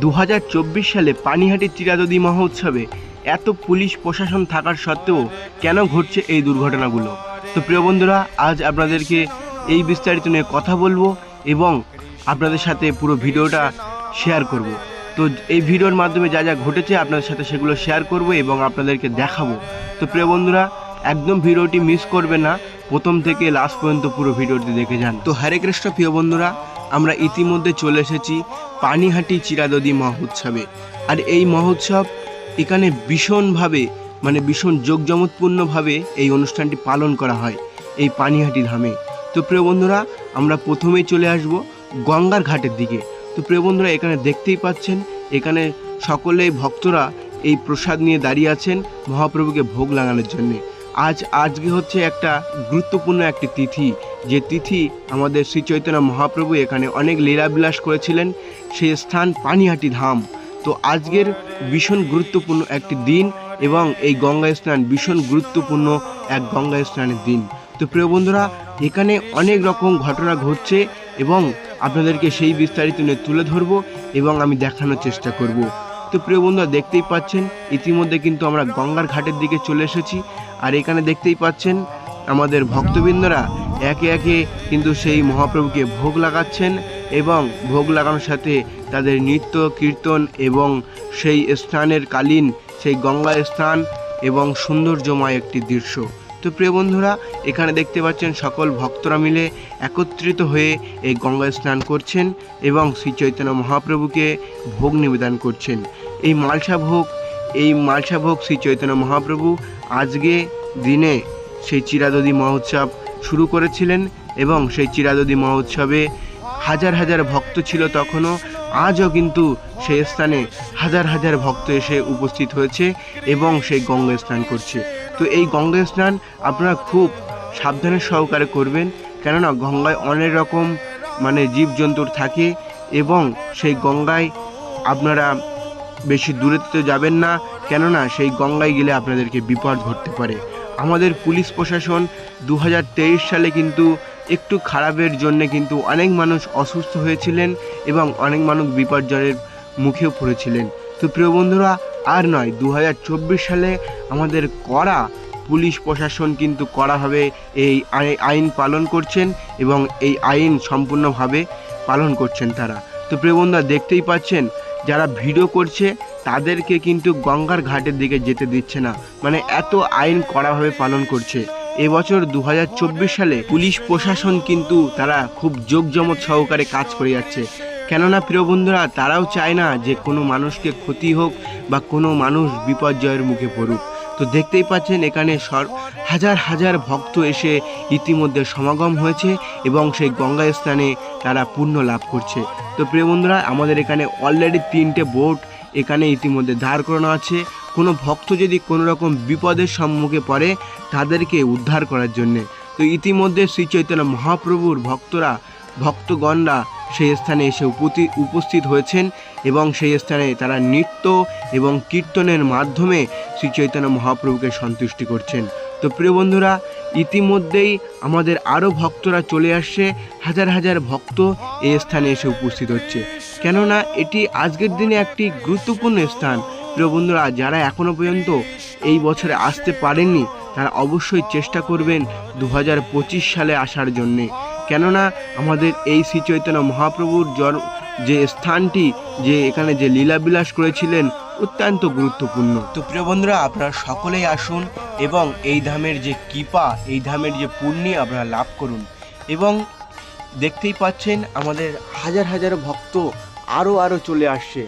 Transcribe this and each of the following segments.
2024 সালে পানিহাটি চিরাদদী মহোৎসবে এত পুলিশ প্রশাসন থাকার সত্ত্বেও কেন ঘটছে এই দুর্ঘটনাগুলো। তো প্রিয় বন্ধুরা, আজ আপনাদেরকে এই বিস্তারিত নিয়ে কথা বলবো এবং আপনাদের সাথে পুরো ভিডিওটা শেয়ার করব। তো এই ভিডিওর মাধ্যমে যা যা ঘটেছে আপনাদের সাথে সেগুলো শেয়ার করব এবং আপনাদেরকে দেখাবো। তো প্রিয় বন্ধুরা, একদম ভিডিওটি মিস করবেন না, প্রথম থেকে লাস্ট পর্যন্ত পুরো ভিডিওটি দেখে যান। তো হরে কৃষ্ণ প্রিয় বন্ধুরা, আমরা ইতিমধ্যে চলে এসেছি পানিহাটি চিরাদদী মহোৎসবে। আর এই মহোৎসব এখানে ভীষণভাবে ভীষণ জাঁকজমকপূর্ণভাবে এই অনুষ্ঠানটি পালন করা হয় এই পানিহাটি ধামে। তো প্রিয় বন্ধুরা, আমরা প্রথমেই চলে আসব গঙ্গার ঘাটের দিকে। তো প্রিয় বন্ধুরা, এখানে দেখতেই পাচ্ছেন এখানে সকলেই ভক্তরা এই প্রসাদ নিয়ে দাঁড়িয়ে আছেন মহাপ্রভুকে ভোগ লাগানোর জন্যে। আজকে হচ্ছে একটা গুরুত্বপূর্ণ একটি তিথি, যে তিথি আমাদের শ্রী চৈতন্য মহাপ্রভু এখানে অনেক লীলাবিলাস করেছিলেন, সেই স্থান পানিহাটি ধাম। তো আজকের ভীষণ গুরুত্বপূর্ণ একটি দিন এবং এই গঙ্গা স্নান ভীষণ গুরুত্বপূর্ণ এক গঙ্গা স্নানের দিন। তো প্রিয় বন্ধুরা, এখানে অনেক রকম ঘটনা ঘটছে এবং আপনাদেরকে সেই বিস্তারিত নিয়ে তুলে ধরবো এবং আমি দেখানোর চেষ্টা করব। তো প্রিয় বন্ধুরা, দেখতেই পাচ্ছেন ইতিমধ্যে কিন্তু আমরা গঙ্গার ঘাটের দিকে চলে এসেছি। আর এখানে দেখতেই পাচ্ছেন আমাদের ভক্তবৃন্দরা একে একে কিন্তু সেই মহাপ্রভুকে ভোগ লাগাচ্ছেন এবং ভোগ লাগানোর সাথে তাদের নৃত্য কীর্তন এবং সেই স্থানের কালীন সেই গঙ্গা স্থান এবং সৌন্দর্যময় একটি দৃশ্য। তো প্রিয় বন্ধুরা, এখানে দেখতে পাচ্ছেন সকল ভক্তরা মিলে একত্রিত হয়ে এই গঙ্গা স্নান করছেন এবং শ্রী চৈতন্য মহাপ্রভুকে ভোগ নিবেদন করছেন। এই মালসা ভোগ শ্রী চৈতন্য মহাপ্রভু আজকে দিনে সেই চিরাদদী মহোৎসব শুরু করেছিলেন এবং সেই চিরাদদী মহোৎসবে হাজার হাজার ভক্ত ছিল তখনও, আজও কিন্তু সেই স্থানে হাজার হাজার ভক্ত এসে উপস্থিত হয়েছে এবং সেই গঙ্গা স্নান করছে। তো এই গঙ্গা স্নান আপনারা খুব সাবধানের সহকারে করবেন, কেননা গঙ্গায় অনেক রকম জীবজন্তুর থাকে এবং সেই গঙ্গায় আপনারা বেশি দূরে তো যাবেন না, কেননা সেই গঙ্গায় গেলে আপনাদেরকে বিপদ ঘটতে পারে। আমাদের পুলিশ প্রশাসন 2023 সালে কিন্তু একটু খারাপের জন্য কিন্তু অনেক মানুষ অসুস্থ হয়েছিলেন এবং অনেক মানুষ বিপর্যয়ের মুখেও পড়েছিলেন। তো প্রিয় বন্ধুরা, আর নয়, 2024 সালে আমাদের কড়া পুলিশ প্রশাসন কিন্তু কড়াভাবে এই আইন পালন করছেন এবং এই আইন সম্পূর্ণভাবে পালন করছেন তারা। তো প্রিয় বন্ধুরা, দেখতেই পাচ্ছেন যারা ভিডিও করছে তাদেরকে কিন্তু গঙ্গার ঘাটের দিকে যেতে দিচ্ছে না, এত আইন কড়াভাবে পালন করছে। এবছর 2024 সালে পুলিশ প্রশাসন কিন্তু তারা খুব জাঁকজমক সহকারে কাজ করে যাচ্ছে, কেননা প্রিয় বন্ধুরা, তারাও চায় না যে কোনো মানুষকে ক্ষতি হোক বা কোনো মানুষ বিপর্যয়ের মুখে পড়ুক। তো দেখতেই পাচ্ছেন এখানে হাজার হাজার ভক্ত এসে ইতিমধ্যে সমাগম হয়েছে এবং সেই গঙ্গা স্থানে তারা পুণ্য লাভ করছে। তো প্রিয় বন্ধুরা, আমাদের এখানে অলরেডি 3টে বোট এখানে ইতিমধ্যে দাঁড় করানো আছে। কোনো ভক্ত যদি কোনো রকম বিপদের সম্মুখে পড়ে তাদেরকে উদ্ধার করার জন্যে। তো ইতিমধ্যে শ্রী চৈতন্য মহাপ্রভুর ভক্তগণরা সেই স্থানে এসে উপস্থিত হয়েছেন এবং সেই স্থানে তারা নৃত্য এবং কীর্তনের মাধ্যমে শ্রী চৈতন্য মহাপ্রভুকে সন্তুষ্টি করছেন। তো প্রিয় বন্ধুরা, ইতিমধ্যেই আমাদের আরও ভক্তরা চলে আসছে, হাজার হাজার ভক্ত এই স্থানে এসে উপস্থিত হচ্ছে, কেননা এটি আজকের দিনে একটি গুরুত্বপূর্ণ স্থান। প্রিয় বন্ধুরা, যারা এখনও পর্যন্ত এই বছরে আসতে পারেননি তারা অবশ্যই চেষ্টা করবেন 2025 সালে আসার জন্যে, কেননা আমাদের এই শ্রী চৈতন্য মহাপ্রভুর যে স্থানটি, যে এখানে যে লীলাবিলাস করেছিলেন, অত্যন্ত গুরুত্বপূর্ণ। তো প্রিয় বন্ধুরা, আপনারা সকলেই আসুন এবং এই ধামের যে কৃপা, এই ধামের যে পুণ্য আপনারা লাভ করুন। এবং দেখতেই পাচ্ছেন আমাদের হাজার হাজার ভক্ত আরও চলে আসছে,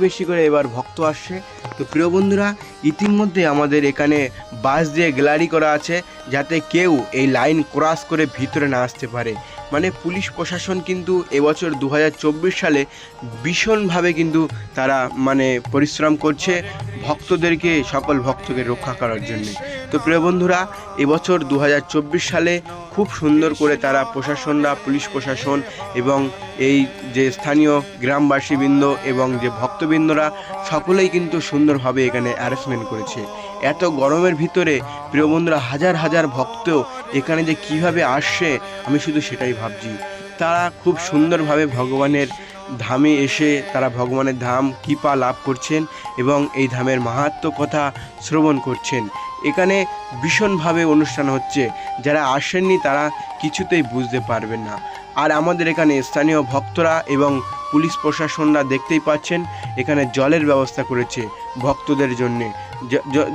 বেশি করে এবার ভক্ত আসছে। তো প্রিয় বন্ধুরা, ইতিমধ্যে আমাদের এখানে বাস দিয়ে গ্যালারি করা আছে যাতে কেউ এই লাইন ক্রস করে ভিতরে না আসতে পারে। পুলিশ প্রশাসন কিন্তু এবছর 2024 সালে ভীষণভাবে কিন্তু তারা পরিশ্রম করছে ভক্তদেরকে, সকল ভক্তকে রক্ষা করার জন্য। তো প্রিয় বন্ধুরা, এবছর 2024 সালে খুব সুন্দর করে তারা পুলিশ প্রশাসন এবং এই যে স্থানীয় গ্রামবাসীবৃন্দ এবং যে ভক্তবৃন্দরা সকলেই কিন্তু সুন্দরভাবে এখানে অ্যারেঞ্জমেন্ট করেছে। এত গরমের ভিতরে প্রিয় বন্ধুরা, হাজার হাজার ভক্ত এখানে যে কিভাবে আসছে আমি শুধু সেটাই ভাবছি। তারা খুব সুন্দরভাবে ভগবানের ধামে এসে তারা ভগবানের ধাম কৃপা লাভ করছেন এবং এই ধামের মাহাত্ম্য কথা শ্রবণ করছেন। এখানে ভীষণভাবে অনুষ্ঠান হচ্ছে, যারা আসেননি তারা কিছুতেই বুঝতে পারবেন না। আর আমাদের এখানে স্থানীয় ভক্তরা এবং পুলিশ প্রশাসনরা দেখতেই পাচ্ছেন এখানে জলের ব্যবস্থা করেছে ভক্তদের জন্যে,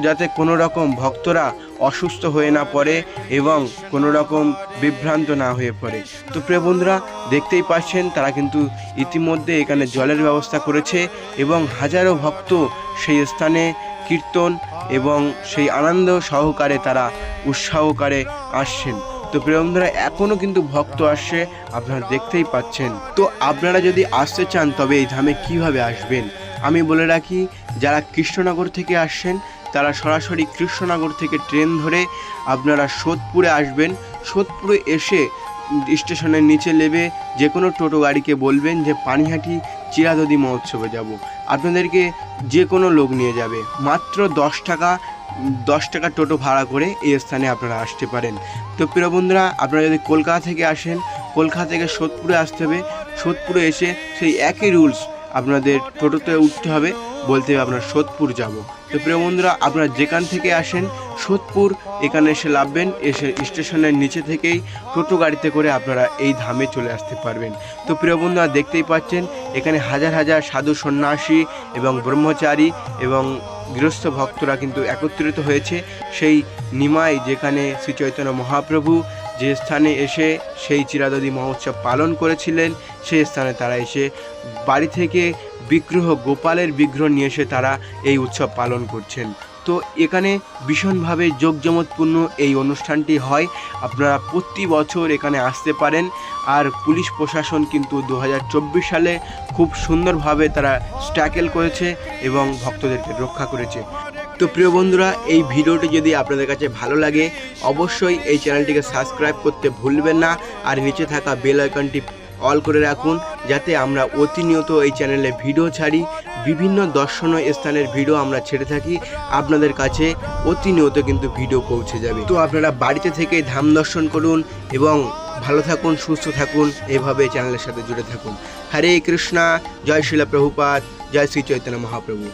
যাতে কোনো রকম ভক্তরা অসুস্থ হয়ে না পড়ে এবং কোনো রকম বিভ্রান্ত না হয়ে পড়ে। তো প্রিয় বন্ধুরা, দেখতেই পাচ্ছেন তারা কিন্তু ইতিমধ্যে এখানে জলের ব্যবস্থা করেছে এবং হাজারো ভক্ত সেই স্থানে কীর্তন এবং সেই আনন্দ সহকারে তারা উৎসাহকারে আসছেন। তো প্রিয় বন্ধুরা, এখনও কিন্তু ভক্ত আসছে, আপনারা দেখতেই পাচ্ছেন। তো আপনারা যদি আসতে চান তবে এই ধামে কিভাবে আসবেন আমি বলে রাখি। যারা কৃষ্ণনগর থেকে আসছেন তারা সরাসরি কৃষ্ণনগর থেকে ট্রেন ধরে আপনারা সোদপুরে আসবেন। সোদপুরে এসে স্টেশনের নিচে নেমে যে কোনো টোটো গাড়িকে বলবেন যে পানিহাটি চিরাদদি মহোৎসবে যাব, আপনাদেরকে যে কোনো লোক নিয়ে যাবে। মাত্র 10 টাকা টোটো ভাড়া করে এই স্থানে আপনারা আসতে পারেন। তো প্রিয় বন্ধুরা, আপনারা যদি কলকাতা থেকে আসেন, কলকাতা থেকে সোদপুরে আসতে হবে। সোদপুরে এসে সেই একই রুলস, আপনাদের টোটোতে উঠতে হবে, বলতে হবে আপনারা সোদপুর যাব। তো প্রিয় বন্ধুরা, আপনারা যেখান থেকে আসেন সোদপুর এখানে এসে নামবেন, এসে স্টেশনের নিচে থেকেই টোটো গাড়িতে করে আপনারা এই ধামে চলে আসতে পারবেন। তো প্রিয় বন্ধুরা, দেখতেই পাচ্ছেন এখানে হাজার হাজার সাধু সন্ন্যাসী এবং ব্রহ্মচারী এবং গৃহস্থ ভক্তরা কিন্তু একত্রিত হয়েছে সেই নিমাই, যেখানে শ্রী চৈতন্য মহাপ্রভু যে স্থানে এসে সেই চিরাদদি মহোৎসব পালন করেছিলেন, সেই স্থানে তারা এসে বাড়ি থেকে বিগ্রহ, গোপালের বিগ্রহ নিয়ে এসে তারা এই উৎসব পালন করছেন। তো এখানে ভীষণভাবে জাঁকজমকপূর্ণ এই অনুষ্ঠানটি হয়। আপনারা প্রতি বছর এখানে আসতে পারেন। আর পুলিশ প্রশাসন কিন্তু 2024 সালে খুব সুন্দরভাবে তারা ট্যাকেল করেছে এবং ভক্তদেরকে রক্ষা করেছে। তো প্রিয় বন্ধুরা, এই ভিডিওটি যদি আপনাদের কাছে ভালো লাগে অবশ্যই এই চ্যানেলটিকে সাবস্ক্রাইব করতে ভুলবেন না, আর নিচে থাকা বেল আইকনটি অল করে রাখুন, যাতে আমরা অতিনিয়ত এই চ্যানেলে ভিডিও ছাড়ি। বিভিন্ন দর্শনীয় স্থানের ভিডিও আমরা ছেড়ে থাকি, আপনাদের কাছে অতিনিয়ত কিন্তু ভিডিও পৌঁছে যাবে। তো আপনারা বাড়িতে থেকে ধাম দর্শন করুন এবং ভালো থাকুন, সুস্থ থাকুন, এভাবে চ্যানেলের সাথে জুড়ে থাকুন। হরে কৃষ্ণা, জয় শিলা প্রভুপাদ, জয় শ্রী চৈতন্য মহাপ্রভু।